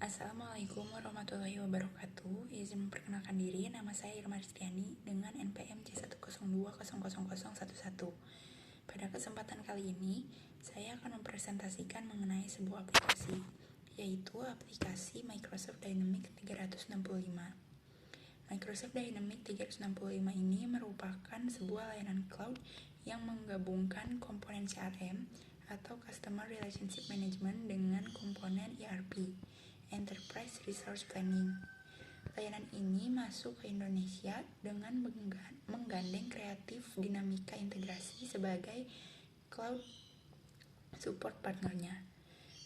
Assalamualaikum warahmatullahi wabarakatuh. Izin memperkenalkan diri, nama saya Irma Rizkyani dengan NPM C102000011. Pada kesempatan kali ini, saya akan mempresentasikan mengenai sebuah aplikasi, yaitu aplikasi Microsoft Dynamics 365. Microsoft Dynamics 365 ini merupakan sebuah layanan cloud yang menggabungkan komponen CRM atau Customer Relationship Management dengan komponen ERP, Enterprise Resource Planning. Layanan ini masuk ke Indonesia dengan menggandeng Kreatif Dinamika Integrasi sebagai cloud support partnernya.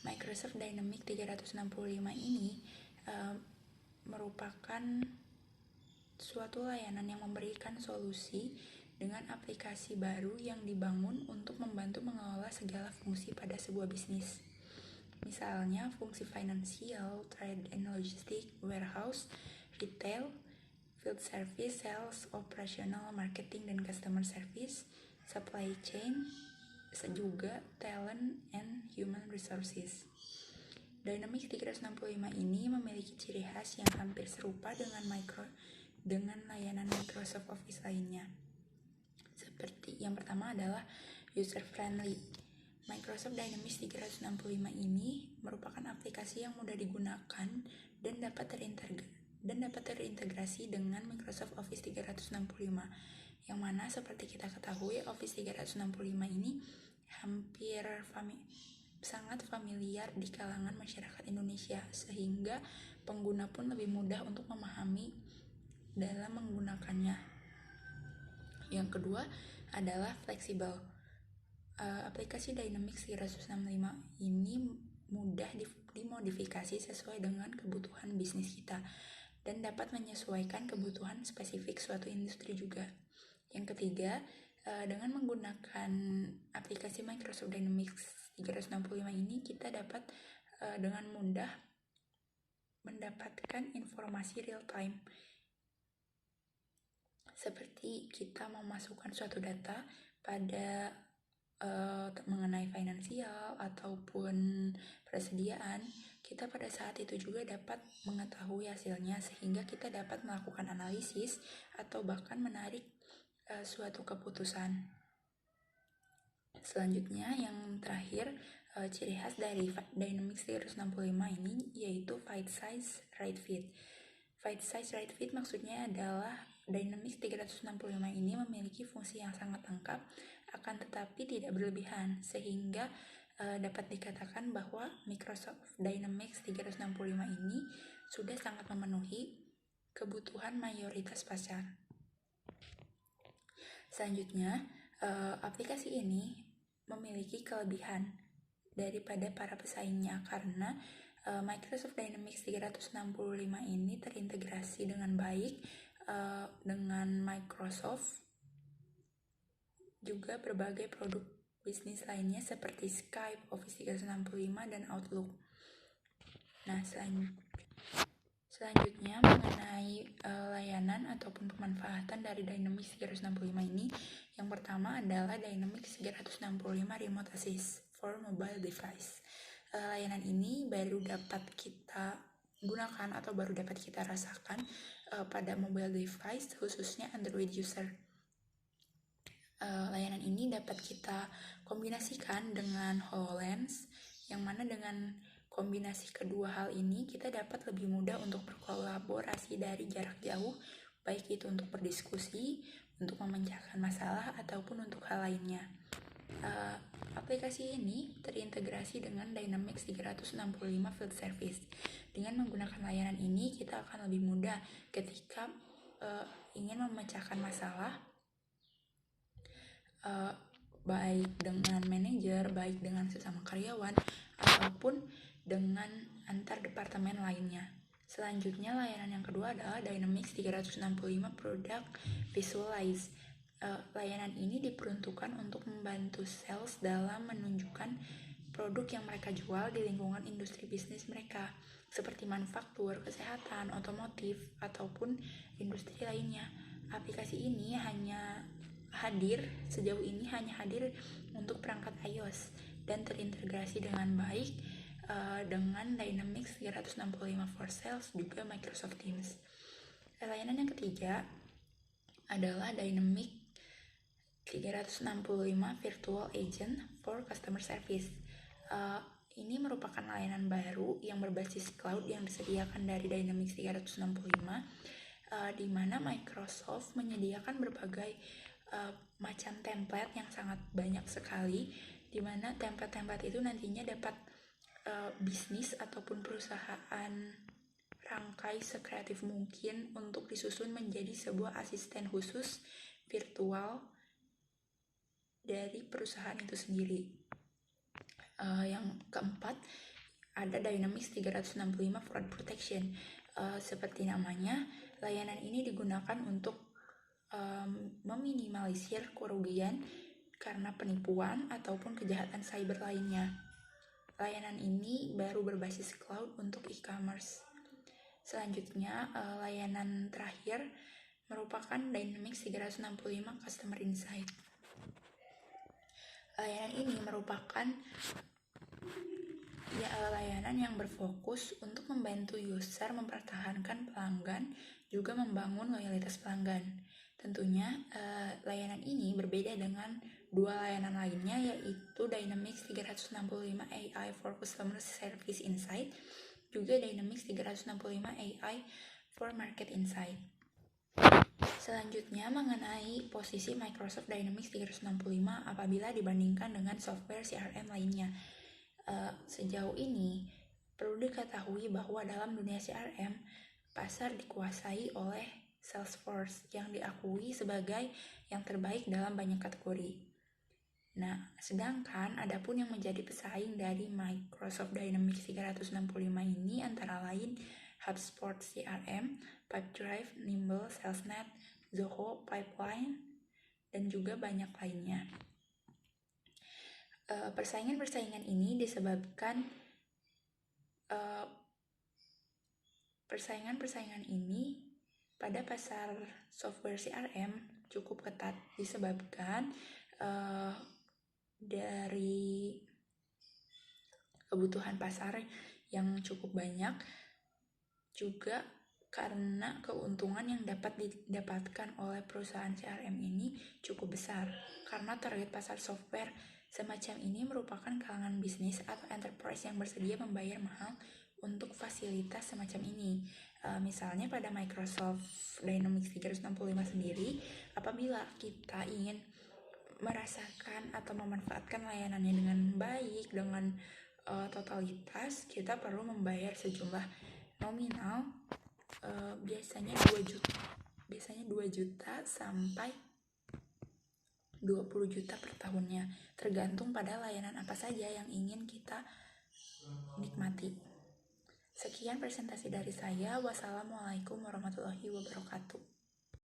Microsoft Dynamics 365 ini merupakan suatu layanan yang memberikan solusi dengan aplikasi baru yang dibangun untuk membantu mengelola segala fungsi pada sebuah bisnis. Misalnya fungsi finansial, trade and logistik, warehouse, retail, field service, sales, operational, marketing, dan customer service, supply chain, juga talent and human resources. Dynamics 365 ini memiliki ciri khas yang hampir serupa dengan layanan Microsoft Office lainnya. Seperti yang pertama adalah user friendly. Microsoft Dynamics 365 ini merupakan aplikasi yang mudah digunakan dan dapat terintegrasi dengan Microsoft Office 365, yang mana seperti kita ketahui Office 365 ini hampir sangat familiar di kalangan masyarakat Indonesia, sehingga pengguna pun lebih mudah untuk memahami dalam menggunakannya. Yang kedua adalah fleksibel. Aplikasi Dynamics 365 ini mudah dimodifikasi sesuai dengan kebutuhan bisnis kita dan dapat menyesuaikan kebutuhan spesifik suatu industri juga. Yang ketiga, dengan menggunakan aplikasi Microsoft Dynamics 365 ini kita dapat dengan mudah mendapatkan informasi real time, seperti kita memasukkan suatu data pada mengenai finansial ataupun persediaan, kita pada saat itu juga dapat mengetahui hasilnya, sehingga kita dapat melakukan analisis atau bahkan menarik suatu keputusan. Selanjutnya yang terakhir, ciri khas dari Dynamics 365 ini yaitu Right Size Right Fit. Right Size Right Fit maksudnya adalah Dynamics 365 ini memiliki fungsi yang sangat lengkap, akan tetapi tidak berlebihan, sehingga dapat dikatakan bahwa Microsoft Dynamics 365 ini sudah sangat memenuhi kebutuhan mayoritas pasar. Selanjutnya, aplikasi ini memiliki kelebihan daripada para pesaingnya karena Microsoft Dynamics 365 ini terintegrasi dengan baik dengan Microsoft, juga berbagai produk bisnis lainnya seperti Skype, Office 365, dan Outlook. Nah, selanjutnya mengenai layanan ataupun pemanfaatan dari Dynamics 365 ini, yang pertama adalah Dynamics 365 Remote Assist for Mobile Device. Layanan ini baru dapat kita gunakan atau baru dapat kita rasakan pada mobile device, khususnya Android user. Layanan ini dapat kita kombinasikan dengan HoloLens, yang mana dengan kombinasi kedua hal ini kita dapat lebih mudah untuk berkolaborasi dari jarak jauh, baik itu untuk berdiskusi, untuk memecahkan masalah, ataupun untuk hal lainnya. Aplikasi ini terintegrasi dengan Dynamics 365 Field Service. Dengan menggunakan layanan ini kita akan lebih mudah ketika ingin memecahkan masalah, baik dengan manajer, baik dengan sesama karyawan, ataupun dengan antar departemen lainnya. Selanjutnya, layanan yang kedua adalah Dynamics 365 Product Visualize. Layanan ini diperuntukkan untuk membantu sales dalam menunjukkan produk yang mereka jual di lingkungan industri bisnis mereka, seperti manufaktur, kesehatan, otomotif, ataupun industri lainnya. Aplikasi ini sejauh ini hanya hadir untuk perangkat iOS dan terintegrasi dengan baik dengan Dynamics 365 for Sales, juga Microsoft Teams. Layanan yang ketiga adalah Dynamics 365 Virtual Agent for Customer Service. Ini merupakan layanan baru yang berbasis cloud yang disediakan dari Dynamics 365, di mana Microsoft menyediakan berbagai macam template yang sangat banyak sekali, di mana template-template itu nantinya dapat bisnis ataupun perusahaan rangkai sekreatif mungkin untuk disusun menjadi sebuah asisten khusus virtual dari perusahaan itu sendiri. Yang keempat ada Dynamics 365 Fraud Protection. Seperti namanya, layanan ini digunakan untuk meminimalisir kerugian karena penipuan ataupun kejahatan cyber lainnya. Layanan ini baru berbasis cloud untuk e-commerce. Selanjutnya, layanan terakhir merupakan Dynamics 365 Customer Insight. Layanan ini merupakan layanan yang berfokus untuk membantu user mempertahankan pelanggan, juga membangun loyalitas pelanggan. Tentunya layanan ini berbeda dengan dua layanan lainnya, yaitu Dynamics 365 AI for Customer Service Insight, juga Dynamics 365 AI for Market Insight. Selanjutnya mengenai posisi Microsoft Dynamics 365 apabila dibandingkan dengan software CRM lainnya. Sejauh ini perlu diketahui bahwa dalam dunia CRM, pasar dikuasai oleh Salesforce yang diakui sebagai yang terbaik dalam banyak kategori. Nah, sedangkan adapun yang menjadi pesaing dari Microsoft Dynamics 365 ini antara lain HubSpot CRM, Pipedrive, Nimble, SalesNet, Zoho, Pipeline, dan juga banyak lainnya. Persaingan ini disebabkan persaingan ini pada pasar software CRM cukup ketat disebabkan dari kebutuhan pasar yang cukup banyak, juga karena keuntungan yang dapat didapatkan oleh perusahaan CRM ini cukup besar, karena target pasar software semacam ini merupakan kalangan bisnis atau enterprise yang bersedia membayar mahal untuk fasilitas semacam ini. Misalnya pada Microsoft Dynamics 365 sendiri, apabila kita ingin merasakan atau memanfaatkan layanannya dengan baik, dengan totalitas, kita perlu membayar sejumlah nominal, biasanya 2 juta sampai 20 juta per tahunnya, tergantung pada layanan apa saja yang ingin kita nikmati. Sekian presentasi dari saya. Wassalamualaikum warahmatullahi wabarakatuh.